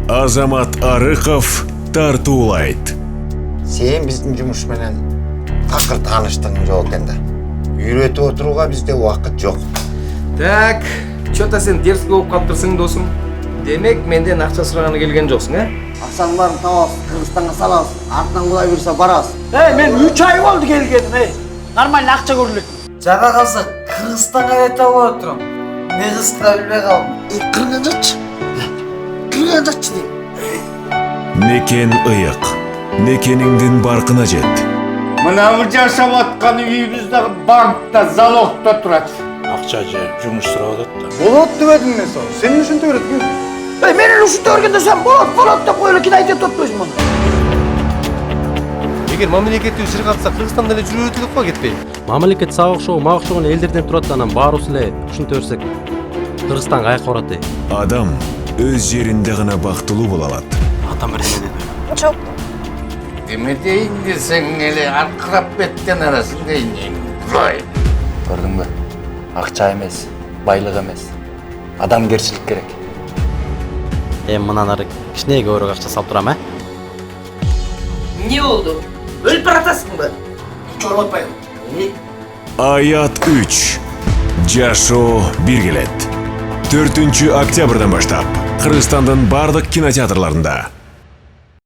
Азамат Арыков тартуулайт. Сен биздин жумуш менен такыр тааныштыгың жок экен да. Үйрөтүп отурууга бизде убакыт жок. Так, чё-то сен дерзкий болуп калыптырсың досум. Демек менден акча сураганы келген жоксуң, Акчанын баарын табабыз, Кыргызстанга салабыз, артынан Кудай буйруса барабыз. Мен 3 ай болду келгеним, Нормально акча көрүлөт. Жага калса Кыргызстанга кете болот турам. Негизди да билбей калдым. Кыргызчы дейм. Некен ыйык, некениңдин баркына жет. Мына бир жашап аткан үйүбүздө банкта залогдо турат. Акча же жумуш сурап атат да. Болот дебедим мен сага. Сен ушинте берет экен. Мен ушинте бергенде сен болот деп коелу кин айтып атпайсың муну. Эгер мамлекеттүү ишке катса Кыргызстанда эле жүрө өтүп кой кетпей. Мамлекет сага окшогон, мага окшогон элдерден турат, анан баарыбыз эле ушинте берсек Кыргызстанга аяк барат. Адам өз жеринде гана бактылуу боло алат. Атам береме деди. Жок. Эме дейин десең эле аркырап беттен арасың дейин. Көрдүңбү? Акча эмес, байлык эмес. Адамгерчилик керек. Мындан ары кичинеге көбүрөөк акча салып турам, Не болду? Өлүп баратасыңбы? Көрүп атпайбы? Аят 3. Жашоо бир келет. 4 октябрдан баштап Кыргызстандын бардык кинотеатрларында.